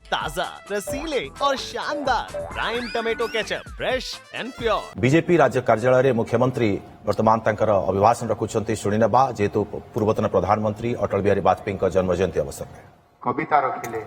ताजा, रसीले और शानदार prime tomato ketchup, fresh and pure. BJP राज्य कार्यालय मुख्यमंत्री वर्तमान तांकर अभिभाषण रखुंट शुणीनेबा जेहेतु पूर्वतन प्रधानमंत्री अटल बिहारी वाजपेयी जन्म जयंती अवसर में कविता रखिले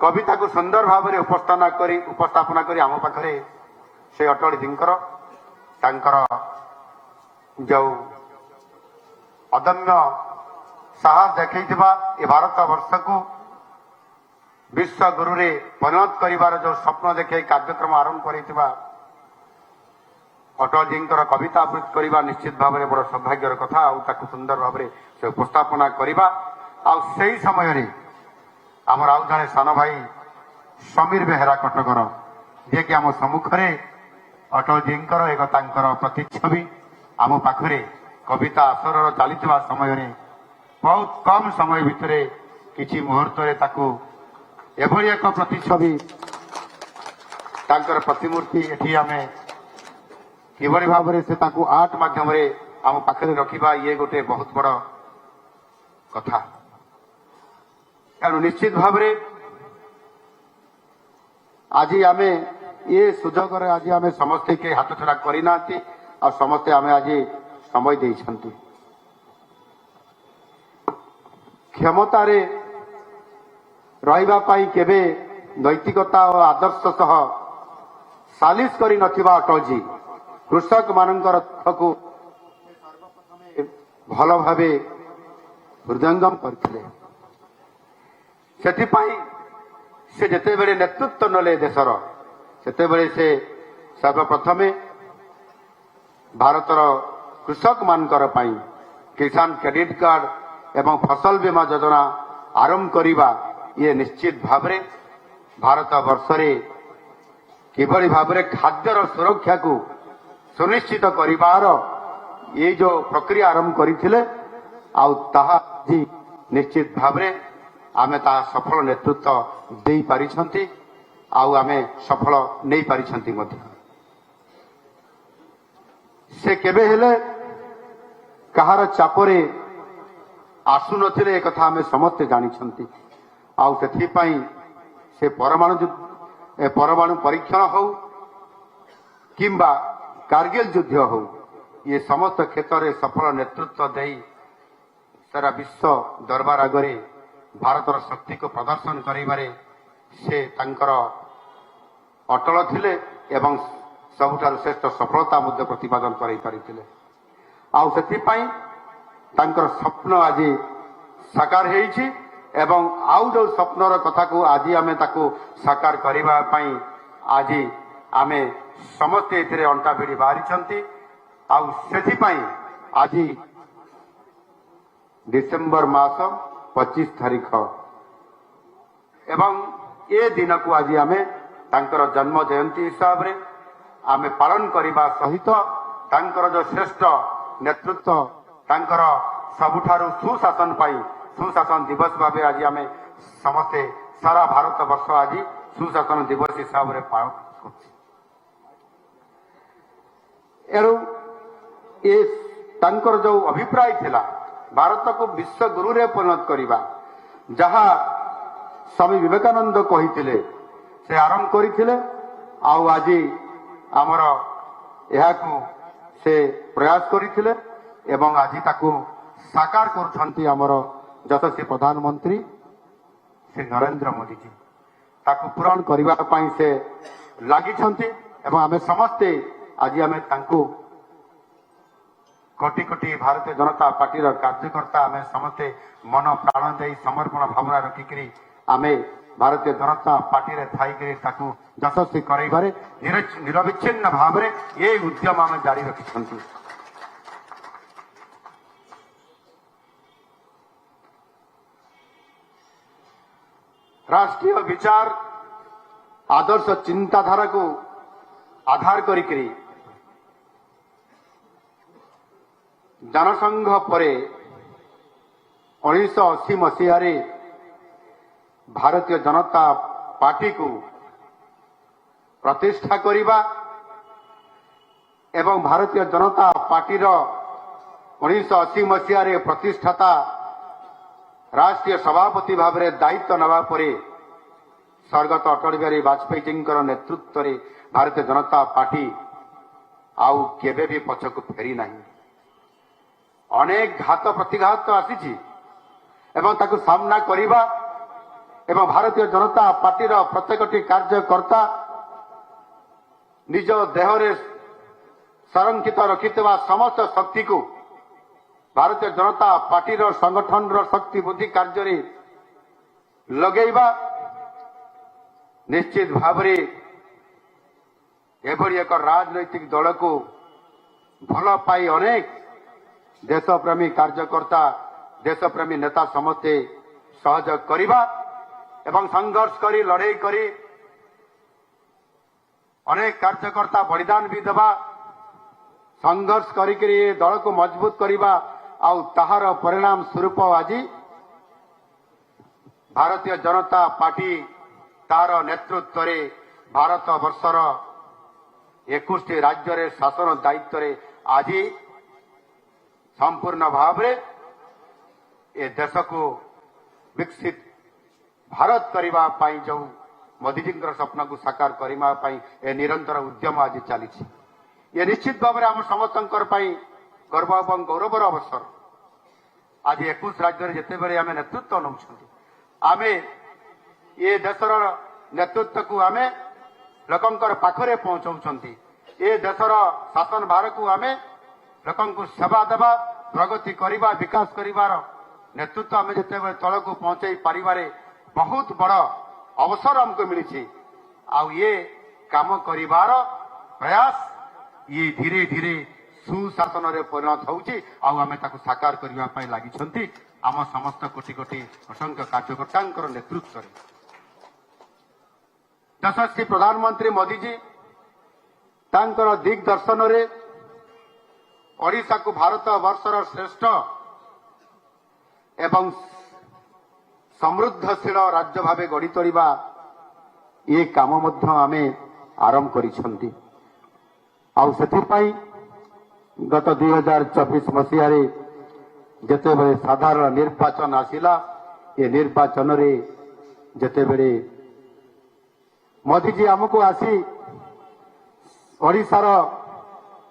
कविता को सुंदर भाव में उपस्थापना करी आम पाखरे से अटल जींकर तांकर जो अदम्य साहस देखा ए भारत वर्ष को विश्व गुरु रे परिणत करिवार जो स्वप्न देखे कार्यक्रम आरंभ करिथिबा अटल जींकर कविता आवृत्ति करवा निश्चित भाव में बड़ सौभाग्यर कथा आकु सुंदर भाव में से उपस्थापना करवा आही समय रे आमर आउ जड़े सान भाई समीर बेहेरा कटकर जे कि आम सम्मुखरे अटल जींकर एक तांकर प्रतिच्छवि आम पाखरे कविता आसर चलता समय रे बहुत कम समय भितर किछि मुहूर्त रे ताकू एभली एक प्रतिच्छवि तांकर प्रतिमूर्ति एठी आमे किभली भाव से ताकू आर्ट माध्यम रे आम पाखरे रखिबा ये गोटे बहुत बड़ कथा एणु निश्चित भाव में आज आम ये सुजोग आज आम समस्ते के हाथ छड़ा करना और समस्ते आम आज समय देइछंती क्षमतार रहिबा पाई केबे नैतिकता और आदर्श सह सालिश करी नथिबा अटल जी कृषक मानकर दुखकु भल भावे हृदयंगम करथिले सेथिपाई से जेते बेले नेतृत्व नले देशर सेते बेले से सर्वप्रथमे भारतर कृषक मानकर पाई किसान क्रेडिट कार्ड एवं फसल बीमा योजना आरंभ करिबा ये निश्चित भाव में भारत वर्षरे किभली भाव में खाद्यर सुरक्षा को सुनिश्चित करिबार ये जो प्रक्रिया आरंभ करथिले आउ ताहा निश्चित भाव में आमे ता सफल नेतृत्व दे पारिछंती आउ आमे सफल नहीं पारिछंती मध्य से केबे हेले कहार चापरे आसु नथिले एक कथा आमे समस्त जानिछंती आउ सेथिपाई से परमाणु परीक्षण हो किंबा कारगिल युद्ध हो ये समस्त क्षेत्र में सफल नेतृत्व दे सारा विश्व दरबार आगरे भारतर शक्ति को प्रदर्शन करिबारे से तांकर अटल थिले एवं सबुठार श्रेष्ठ सफलता मध्य प्रतिपादन कराई पारिथिले आउ सेथिपाई तांकर स्वप्न आज साकार हेइछि एवं आउ जो स्वप्नर कथा को आज आमे ताको साकार करिबा पई आज आमे समस्ते एथिरे अंटा भिड़ी बाहरिछंती आउ सेथिपाई आज डिसेम्बर मास 25 तारीख एवं ए दिन को आज आमे तांकर जन्म जयंती हिसाब रे आमे पालन करिबा सहित तांकर जो श्रेष्ठ नेतृत्व तांकर सबुठारु सुशासन पाई सुशासन दिवस भाव आज आमे समस्ते सारा भारत वर्ष आज सुशासन दिवस हिसाब रे पालन करछि एणु ए तांकर जो अभिप्राय थिला भारत को विश्व गुरु रे परिणत करिबा जहा स्वामी विवेकानंद कहिथिले से आरंभ करिथिले आउ आज आमर एहाकू से प्रयास करिथिले एवं आज ताकू साकार करछंती आमर यशस्वी प्रधानमंत्री श्री नरेंद्र मोदी जी ताकू पूरण करिबा पई से लागिछंती एवं आमे समस्ते आज आमे तांकू कोटि कोटि भारतीय जनता पार्टी कार्यकर्ता आमे समस्ते मन प्राण दे समर्पण भावना रखिकरी आमे भारतीय जनता पार्टी रे थाइकरी ताकू यशस्वी करैबारे निरविच्छिन्न भाव रे ये उद्यम आमे जारी रखिछंती राष्ट्रीय विचार आदर्श चिंताधारा को आधार करी जनसंघ परे 1980 मसीह भारतीय जनता पार्टी को प्रतिष्ठा करिबा एवं भारतीय जनता पार्टी 1980 मसीह प्रतिष्ठाता राष्ट्रीय सभापति भाव में दायित्व नवा परे ସ୍ୱର୍ଗତ ଅଟଳ ବିହାରୀ ବାଜପେୟୀଜୀଙ୍କର ନେତୃତ୍ୱରେ ଭାରତୀୟ ଜନତା ପାର୍ଟି ଆଉ କେବେ ବି ପଛକୁ ଫେରି ନାହିଁ। ଅନେକ ଘାତ ପ୍ରତିଘାତ ଆସିଛି ଏବଂ ତାକୁ ସାମ୍ନା କରିବା ଏବଂ ଭାରତୀୟ ଜନତା ପାର୍ଟିର ପ୍ରତ୍ୟେକଟି କାର୍ଯ୍ୟକର୍ତ୍ତା ନିଜ ଦେହରେ ସଂରକ୍ଷିତ ରଖିଥିବା ସମସ୍ତ ଶକ୍ତିକୁ ଭାରତୀୟ ଜନତା ପାର୍ଟିର ସଂଗଠନର ଶକ୍ତି ବୁଦ୍ଧି କାର୍ଯ୍ୟରେ ଲଗେଇବା ନିଶ୍ଚିତ ଭାବରେ ଏଭଳି ଏକ ରାଜନୈତିକ ଦଳକୁ ଭଲ ପାଇ ଅନେକ ଦେଶପ୍ରେମୀ କାର୍ଯ୍ୟକର୍ତ୍ତା ଦେଶପ୍ରେମୀ ନେତା ସମସ୍ତେ ସହଯୋଗ କରିବା ଏବଂ ସଂଘର୍ଷ କରି ଲଢ଼େଇ କରି ଅନେକ କାର୍ଯ୍ୟକର୍ତ୍ତା ବଳିଦାନ ବି ଦେବା ସଂଘର୍ଷ କରିକି ଏ ଦଳକୁ ମଜବୁତ କରିବା ଆଉ ତାହାର ପରିଣାମ ସ୍ୱରୂପ ଆଜି ଭାରତୀୟ ଜନତା ପାର୍ଟି ତାର ନେତୃତ୍ୱରେ ଭାରତ ବର୍ଷର 21ଟି ରାଜ୍ୟରେ ଶାସନ ଦାୟିତ୍ୱରେ ଆଜି ସମ୍ପୂର୍ଣ୍ଣ ଭାବରେ ଏ ଦେଶକୁ ବିକଶିତ ଭାରତ କରିବା ପାଇଁ ଯେଉଁ ମୋଦିଜୀଙ୍କର ସ୍ୱପ୍ନକୁ ସାକାର କରିବା ପାଇଁ ଏ ନିରନ୍ତର ଉଦ୍ୟମ ଆଜି ଚାଲିଛି। ଏ ନିଶ୍ଚିତ ଭାବରେ ଆମ ସମସ୍ତଙ୍କର ପାଇଁ ଗର୍ବ ଏବଂ ଗୌରବର ଅବସର। ଆଜି 21 ରାଜ୍ୟରେ ଯେତେବେଳେ ଆମେ ନେତୃତ୍ୱ ନେଉଛନ୍ତି ଆମେ ଏ ଦେଶର ନେତୃତ୍ୱକୁ ଆମେ ଲୋକଙ୍କର ପାଖରେ ପହଞ୍ଚାଉଛନ୍ତି। ଏ ଦେଶର ଶାସନ ଭାରକୁ ଆମେ ଲୋକଙ୍କୁ ସେବା ଦେବା ପ୍ରଗତି କରିବା ବିକାଶ କରିବାର ନେତୃତ୍ୱ ଆମେ ଯେତେବେଳେ ତଳକୁ ପହଞ୍ଚାଇ ପାରିବାରେ ବହୁତ ବଡ଼ ଅବସର ଆମକୁ ମିଳିଛି। ଆଉ ଇଏ କାମ କରିବାର ପ୍ରୟାସ ଇଏ ଧୀରେ ଧୀରେ ସୁଶାସନରେ ପରିଣତ ହେଉଛି ଆଉ ଆମେ ତାକୁ ସାକାର କରିବା ପାଇଁ ଲାଗିଛନ୍ତି ଆମ ସମସ୍ତ କୋଟି କୋଟି ଅସଂଖ୍ୟ କାର୍ଯ୍ୟକର୍ତ୍ତାଙ୍କର ନେତୃତ୍ୱରେ। ଯଶସ୍ୱୀ ପ୍ରଧାନମନ୍ତ୍ରୀ ମୋଦିଜୀ ତାଙ୍କର ଦିଗ୍ଦର୍ଶନରେ ଓଡ଼ିଶାକୁ ଭାରତ ବର୍ଷର ଶ୍ରେଷ୍ଠ ଏବଂ ସମୃଦ୍ଧଶୀଳ ରାଜ୍ୟ ଭାବେ ଗଢ଼ି ତୋଳିବା ଏ କାମ ମଧ୍ୟ ଆମେ ଆରମ୍ଭ କରିଛନ୍ତି। ଆଉ ସେଥିପାଇଁ ଗତ 2024 ମସିହାରେ ଯେତେବେଳେ ସାଧାରଣ ନିର୍ବାଚନ ଆସିଲା ଏ ନିର୍ବାଚନରେ ଯେତେବେଳେ ମୋଦିଜୀ ଆମକୁ ଆସି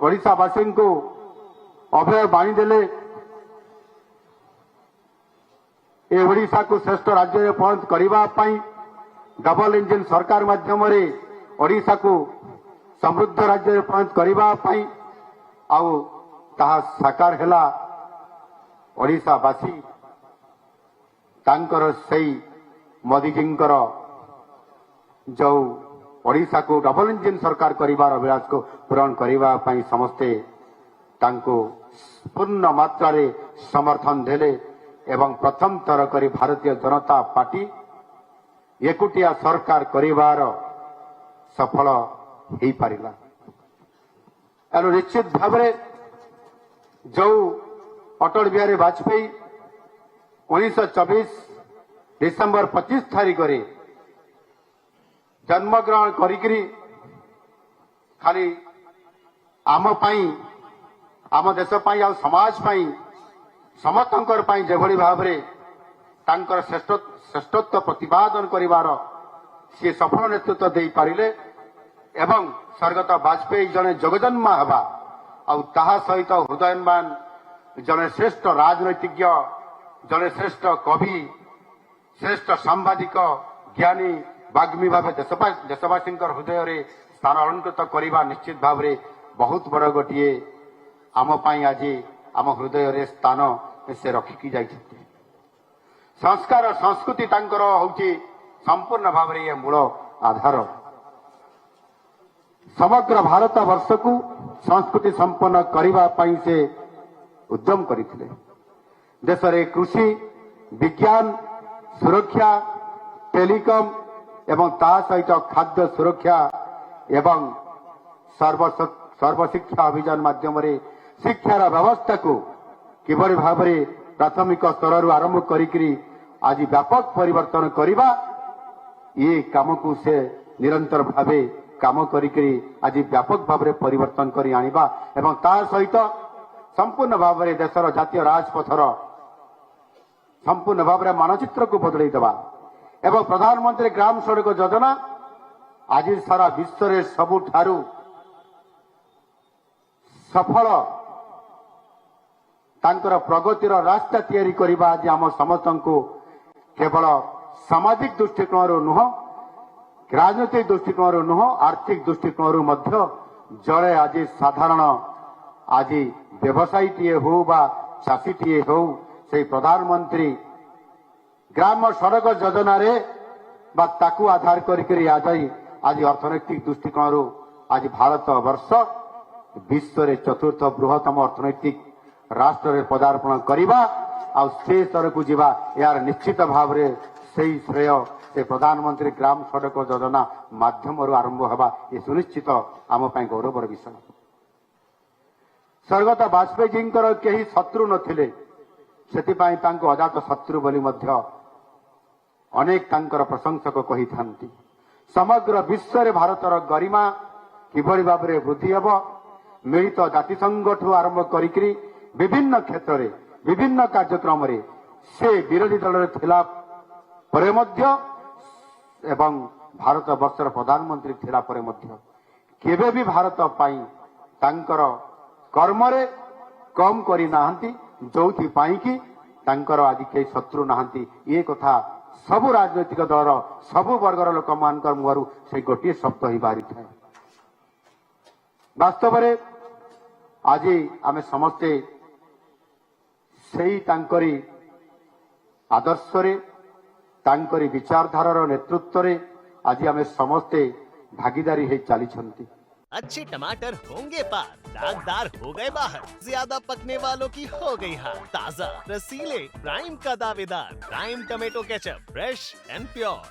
ଓଡ଼ିଶାବାସୀଙ୍କୁ ଅଭୟ ବାଣୀ ଦେଲେ ଏ ଓଡ଼ିଶାକୁ ଶ୍ରେଷ୍ଠ ରାଜ୍ୟରେ ପରିଣତ କରିବା ପାଇଁ ଡବଲ ଇଞ୍ଜିନ ସରକାର ମାଧ୍ୟମରେ ଓଡ଼ିଶାକୁ ସମୃଦ୍ଧ ରାଜ୍ୟରେ ପରିଣତ କରିବା ପାଇଁ ଆଉ ତାହା ସାକାର ହେଲା। ଓଡ଼ିଶାବାସୀ ତାଙ୍କର ସେଇ ମୋଦିଜୀଙ୍କର ଯେଉଁ ଓଡ଼ିଶାକୁ ଡବଲ ଇଞ୍ଜିନ ସରକାର କରିବାର ଅଭିଳାଷକୁ ପୂରଣ କରିବା ପାଇଁ ସମସ୍ତେ ତାଙ୍କୁ ପୂର୍ଣ୍ଣ ମାତ୍ରାରେ ସମର୍ଥନ ଦେଲେ ଏବଂ ପ୍ରଥମ ଥର କରି ଭାରତୀୟ ଜନତା ପାର୍ଟି ଏକୁଟିଆ ସରକାର କରିବାର ସଫଳ ହୋଇପାରିଲା। ଏଣୁ ନିଶ୍ଚିତ ଭାବରେ ଯେଉଁ ଅଟଳ ବିହାରୀ ବାଜପେୟୀ 1924 ଡିସେମ୍ବର 25 ତାରିଖରେ ଜନ୍ମଗ୍ରହଣ କରିକିରି ଖାଲି ଆମ ପାଇଁ ଆମ ଦେଶ ପାଇଁ ଆଉ ସମାଜ ପାଇଁ ସମସ୍ତଙ୍କର ପାଇଁ ଯେଭଳି ଭାବରେ ତାଙ୍କର ଶ୍ରେଷ୍ଠତ୍ୱ ପ୍ରତିପାଦନ କରିବାର ସିଏ ସଫଳ ନେତୃତ୍ୱ ଦେଇପାରିଲେ ଏବଂ ସ୍ୱର୍ଗତ ବାଜପେୟୀ ଜଣେ ଯୋଗଜନ୍ମା ହେବା ଆଉ ତାହା ସହିତ ହୃଦୟବାନ ଜଣେ ଶ୍ରେଷ୍ଠ ରାଜନୈତିଜ୍ଞ ଜଣେ ଶ୍ରେଷ୍ଠ କବି ଶ୍ରେଷ୍ଠ ସାମ୍ବାଦିକ ଜ୍ଞାନୀ ବାଗ୍ମୀ ଭାବେ ଦେଶବାସୀଙ୍କର ହୃଦୟରେ ସ୍ଥାନ ଅଳଙ୍କୃତ କରିବା ନିଶ୍ଚିତ ଭାବରେ ବହୁତ ବଡ଼ ଗୋଟିଏ ଆମ ପାଇଁ ଆଜି ଆମ ହୃଦୟରେ ସ୍ଥାନ ସେ ରଖିକି ଯାଇଛନ୍ତି। ସଂସ୍କାର ସଂସ୍କୃତି ତାଙ୍କର ହେଉଛି ସମ୍ପୂର୍ଣ୍ଣ ଭାବରେ ଏ ମୂଳ ଆଧାର। ସମଗ୍ର ଭାରତ ବର୍ଷକୁ ସଂସ୍କୃତି ସମ୍ପନ୍ନ କରିବା ପାଇଁ ସେ ଉଦ୍ୟମ କରିଥିଲେ। ଦେଶରେ କୃଷି ବିଜ୍ଞାନ ସୁରକ୍ଷା ଟେଲିକମ ଏବଂ ତାହା ସହିତ ଖାଦ୍ୟ ସୁରକ୍ଷା ଏବଂ ସର୍ବଶିକ୍ଷା ଅଭିଯାନ ମାଧ୍ୟମରେ ଶିକ୍ଷାର ବ୍ୟବସ୍ଥାକୁ କିଭଳି ଭାବରେ ପ୍ରାଥମିକ ସ୍ତରରୁ ଆରମ୍ଭ କରିକି ଆଜି ବ୍ୟାପକ ପରିବର୍ତ୍ତନ କରିବା ଏ କାମକୁ ସେ ନିରନ୍ତର ଭାବେ କାମ କରିକି ଆଜି ବ୍ୟାପକ ଭାବରେ ପରିବର୍ତ୍ତନ କରି ଆଣିବା ଏବଂ ତା ସହିତ ସମ୍ପୂର୍ଣ୍ଣ ଭାବରେ ଦେଶର ଜାତୀୟ ରାଜପଥର ସମ୍ପୂର୍ଣ୍ଣ ଭାବରେ ମାନଚିତ୍ରକୁ ବଦଳେଇ ଦେବା ଏବଂ ପ୍ରଧାନମନ୍ତ୍ରୀ ଗ୍ରାମ ସଡ଼କ ଯୋଜନା ଆଜି ସାରା ବିଶ୍ୱରେ ସବୁଠାରୁ ସଫଳ ତାଙ୍କର ପ୍ରଗତିର ରାସ୍ତା ତିଆରି କରିବା ଆଜି ଆମ ସମସ୍ତଙ୍କୁ କେବଳ ସାମାଜିକ ଦୃଷ୍ଟିକୋଣରୁ ନୁହଁ, ରାଜନୈତିକ ଦୃଷ୍ଟିକୋଣରୁ ନୁହଁ, ଆର୍ଥିକ ଦୃଷ୍ଟିକୋଣରୁ ମଧ୍ୟ ଜଣେ ଆଜି ସାଧାରଣ ଆଜି ବ୍ୟବସାୟୀଟିଏ ହଉ ବା ଚାଷୀଟିଏ ହଉ ସେଇ ପ୍ରଧାନମନ୍ତ୍ରୀ ଗ୍ରାମ ସଡ଼କ ଯୋଜନାରେ ବା ତାକୁ ଆଧାର କରିକରି ଆଜି ଅର୍ଥନୈତିକ ଦୃଷ୍ଟିକୋଣରୁ ଆଜି ଭାରତ ବର୍ଷ ବିଶ୍ୱରେ ଚତୁର୍ଥ ବୃହତ୍ତମ ଅର୍ଥନୈତିକ ରାଷ୍ଟ୍ରରେ ପଦାର୍ପଣ କରିବା ଆଉ ସେ ସ୍ତରକୁ ଯିବା ଏହାର ନିଶ୍ଚିତ ଭାବରେ ସେଇ ଶ୍ରେୟ ସେ ପ୍ରଧାନମନ୍ତ୍ରୀ ଗ୍ରାମ ସଡ଼କ ଯୋଜନା ମାଧ୍ୟମରୁ ଆରମ୍ଭ ହେବା ଏ ସୁନିଶ୍ଚିତ ଆମ ପାଇଁ ଗୌରବର ବିଷୟ। ସ୍ୱର୍ଗତ ବାଜପେୟୀଜୀଙ୍କର କେହି ଶତ୍ରୁ ନଥିଲେ, ସେଥିପାଇଁ ତାଙ୍କୁ ଅଜାତ ଶତ୍ରୁ ବୋଲି ମଧ୍ୟ ଅନେକ ତାଙ୍କର ପ୍ରଶଂସକ କହିଥାନ୍ତି। ସମଗ୍ର ବିଶ୍ୱରେ ଭାରତର ଗରିମା କିଭଳି ଭାବରେ ବୃଦ୍ଧି ହେବ, ମିଳିତ ଜାତିସଂଘଠୁ ଆରମ୍ଭ କରିକି ବିଭିନ୍ନ କ୍ଷେତ୍ରରେ ବିଭିନ୍ନ କାର୍ଯ୍ୟକ୍ରମରେ ସେ ବିରୋଧୀ ଦଳରେ ଥିଲା ପରେ ମଧ୍ୟ ଏବଂ ଭାରତ ବର୍ଷର ପ୍ରଧାନମନ୍ତ୍ରୀ ଥିଲା ପରେ ମଧ୍ୟ କେବେ ବି ଭାରତ ପାଇଁ ତାଙ୍କର କର୍ମରେ କମ୍ କରିନାହାନ୍ତି, ଯୋଉଥିପାଇଁ କି ତାଙ୍କର ଆଜି କେହି ଶତ୍ରୁ ନାହାନ୍ତି। ଏ କଥା ସବୁ ରାଜନୈତିକ ଦଳର ସବୁ ବର୍ଗର ଲୋକମାନଙ୍କର ମୁହଁରୁ ସେଇ ଗୋଟିଏ ଶବ୍ଦ ହିଁ ବାହାରିଥାଏ। ବାସ୍ତବରେ ଆଜି ଆମେ ସମସ୍ତେ ସେଇ ତାଙ୍କରି ଆଦର୍ଶରେ ତାଙ୍କରି ବିଚାରଧାରାର ନେତୃତ୍ୱରେ ଆଜି ଆମେ ସମସ୍ତେ ଭାଗିଦାରୀ ହେଇ ଚାଲିଛନ୍ତି। अच्छे टमाटर होंगे पार, दागदार हो गए बाहर, ज्यादा पकने वालों की हो गई हार। ताजा रसीले प्राइम का दावेदार prime tomato ketchup, fresh and pure.